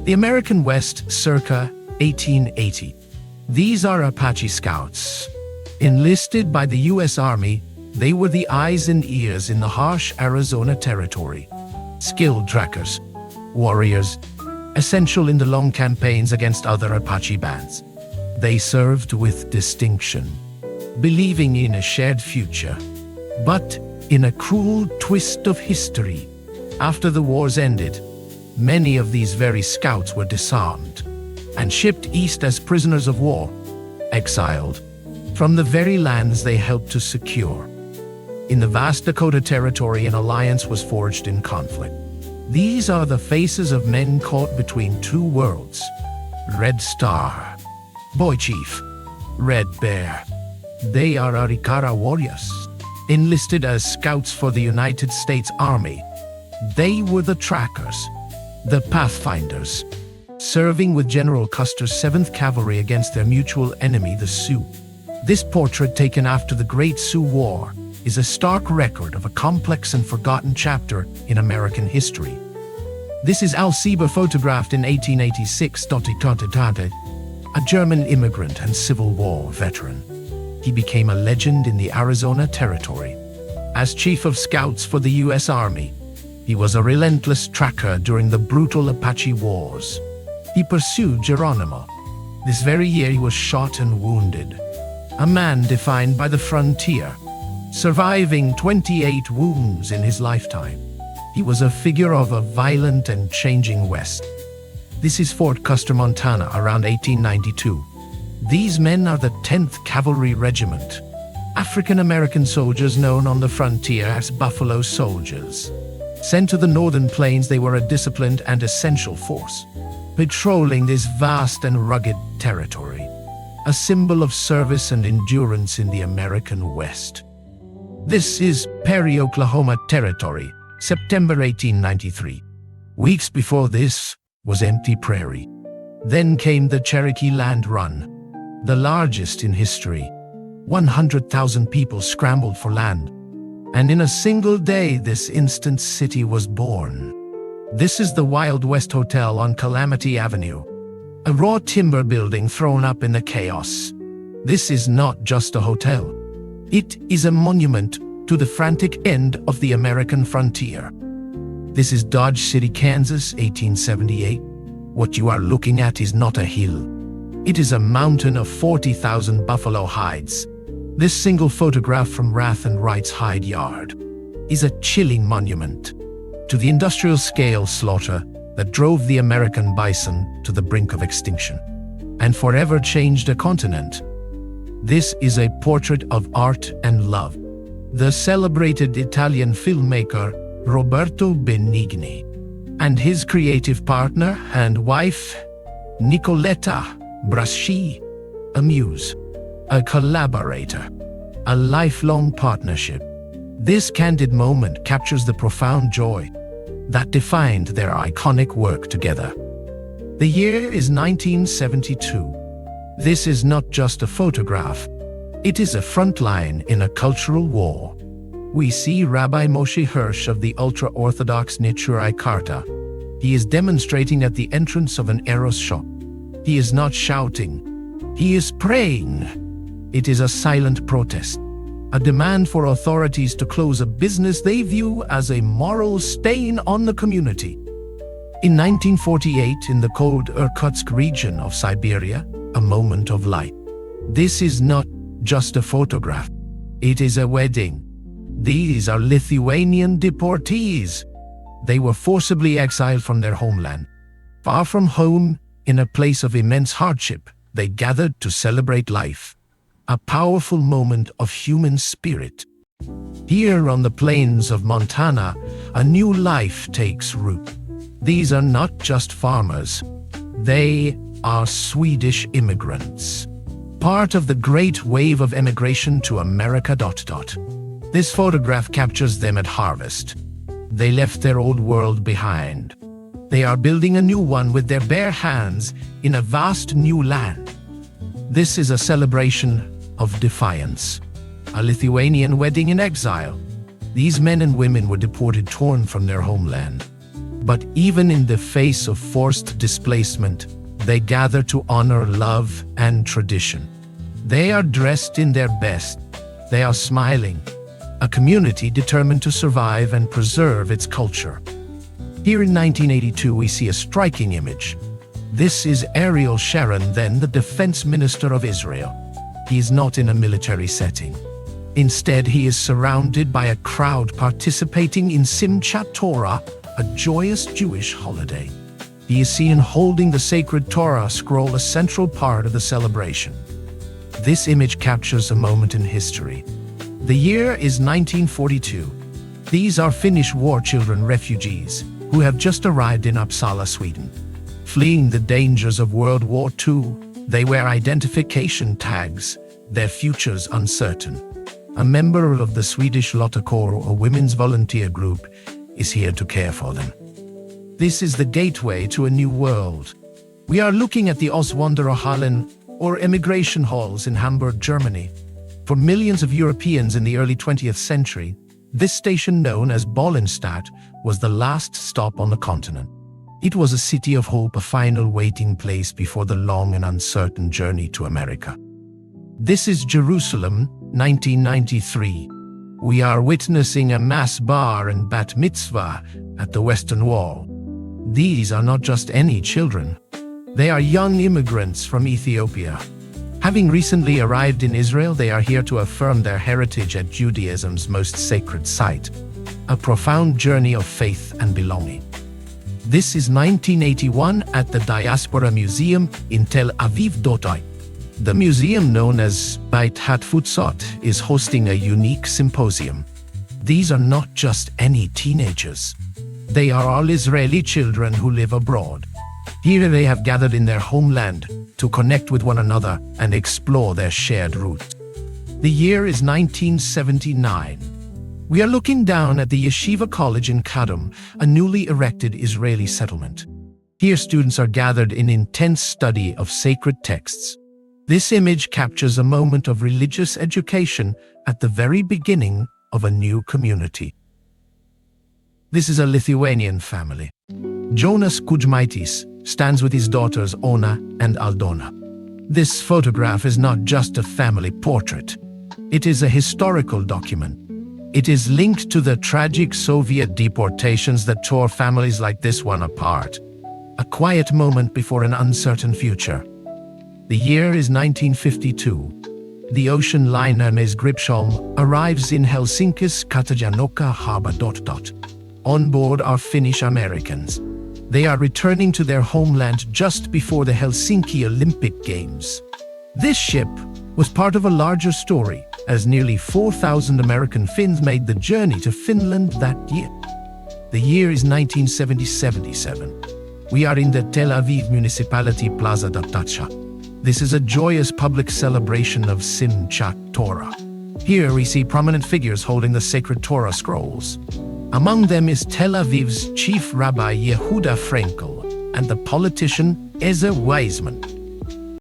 The American West, circa 1880. These are Apache Scouts. Enlisted by the U.S. Army, they were the eyes and ears in the harsh Arizona territory. Skilled trackers, warriors, essential in the long campaigns against other Apache bands. They served with distinction, believing in a shared future. But in a cruel twist of history, after the wars ended, many of these very scouts were disarmed and shipped east as prisoners of war, exiled from the very lands they helped to secure. In the vast Dakota Territory, an alliance was forged in conflict. These are the faces of men caught between two worlds. Red Star, Boy Chief, Red Bear. They are Arikara warriors, enlisted as scouts for the United States Army. They were the trackers, the pathfinders, serving with General Custer's 7th Cavalry against their mutual enemy, the Sioux. This portrait, taken after the Great Sioux War, is a stark record of a complex and forgotten chapter in American history. This is Al Sieber, photographed in 1886. A German immigrant and Civil War veteran. He became a legend in the Arizona Territory. As Chief of Scouts for the U.S. Army, he was a relentless tracker during the brutal Apache Wars. He pursued Geronimo. This very year he was shot and wounded. A man defined by the frontier, surviving 28 wounds in his lifetime. He was a figure of a violent and changing West. This is Fort Custer, Montana, around 1892. These men are the 10th Cavalry Regiment, African-American soldiers known on the frontier as Buffalo Soldiers. Sent to the northern plains, they were a disciplined and essential force, patrolling this vast and rugged territory, a symbol of service and endurance in the American West. This is Perry, Oklahoma Territory, September 1893. Weeks before this was empty prairie. Then came the Cherokee Land Run, the largest in history. 100,000 people scrambled for land. And in a single day, this instant city was born. This is the Wild West Hotel on Calamity Avenue, a raw timber building thrown up in the chaos. This is not just a hotel. It is a monument to the frantic end of the American frontier. This is Dodge City, Kansas, 1878. What you are looking at is not a hill. It is a mountain of 40,000 buffalo hides. This single photograph from Rath and Wright's hide yard is a chilling monument to the industrial-scale slaughter that drove the American bison to the brink of extinction and forever changed a continent. This is a portrait of art and love. The celebrated Italian filmmaker Roberto Benigni and his creative partner and wife, Nicoletta Braschi, a muse, a collaborator, a lifelong partnership. This candid moment captures the profound joy that defined their iconic work together. The year is 1972. This is not just a photograph. It is a front line in a cultural war. We see Rabbi Moshe Hirsch of the ultra-Orthodox Nechurai Karta. He is demonstrating at the entrance of an Eros shop. He is not shouting. He is praying. It is a silent protest, a demand for authorities to close a business they view as a moral stain on the community. In 1948, in the cold Irkutsk region of Siberia, a moment of light. This is not just a photograph. It is a wedding. These are Lithuanian deportees. They were forcibly exiled from their homeland. Far from home, in a place of immense hardship, they gathered to celebrate life. A powerful moment of human spirit. Here on the plains of Montana, a new life takes root. These are not just farmers. They are Swedish immigrants, part of the great wave of emigration to America. This photograph captures them at harvest. They left their old world behind. They are building a new one with their bare hands in a vast new land. This is a celebration of defiance, a Lithuanian wedding in exile. These men and women were deported, torn from their homeland. But even in the face of forced displacement, they gather to honor love and tradition. They are dressed in their best. They are smiling. A community determined to survive and preserve its culture. Here in 1982, we see a striking image. This is Ariel Sharon, then the Defense Minister of Israel. He is not in a military setting. Instead, he is surrounded by a crowd participating in Simchat Torah, a joyous Jewish holiday. He is seen holding the sacred Torah scroll, a central part of the celebration. This image captures a moment in history. The year is 1942. These are Finnish war children refugees who have just arrived in Uppsala, Sweden. Fleeing the dangers of World War II, they wear identification tags, their futures uncertain. A member of the Swedish Lotta Corps, a women's volunteer group, is here to care for them. This is the gateway to a new world. We are looking at the Auswandererhallen, or emigration halls in Hamburg, Germany. For millions of Europeans in the early 20th century, this station, known as Bollenstadt, was the last stop on the continent. It was a city of hope, a final waiting place before the long and uncertain journey to America. This is Jerusalem, 1993. We are witnessing a mass bar and bat mitzvah at the Western Wall. These are not just any children. They are young immigrants from Ethiopia. Having recently arrived in Israel, they are here to affirm their heritage at Judaism's most sacred site, a profound journey of faith and belonging. This is 1981 at the Diaspora Museum in Tel Aviv. The museum, known as Beit Hatfutsot, is hosting a unique symposium. These are not just any teenagers. They are all Israeli children who live abroad. Here they have gathered in their homeland to connect with one another and explore their shared roots. The year is 1979. We are looking down at the Yeshiva College in Kadum, a newly erected Israeli settlement. Here students are gathered in intense study of sacred texts. This image captures a moment of religious education at the very beginning of a new community. This is a Lithuanian family. Jonas Kuzmaitis stands with his daughters Ona and Aldona. This photograph is not just a family portrait. It is a historical document. It is linked to the tragic Soviet deportations that tore families like this one apart. A quiet moment before an uncertain future. The year is 1952. The ocean liner Nes Gripsholm arrives in Helsinki's Katajanokka harbor. On board are Finnish Americans. They are returning to their homeland just before the Helsinki Olympic Games. This ship was part of a larger story, as nearly 4,000 American Finns made the journey to Finland that year. The year is 1977. We are in the Tel Aviv Municipality Plaza Daptacha. This is a joyous public celebration of Simchat Torah. Here we see prominent figures holding the sacred Torah scrolls. Among them is Tel Aviv's chief rabbi Yehuda Frankel and the politician Ezer Weizman.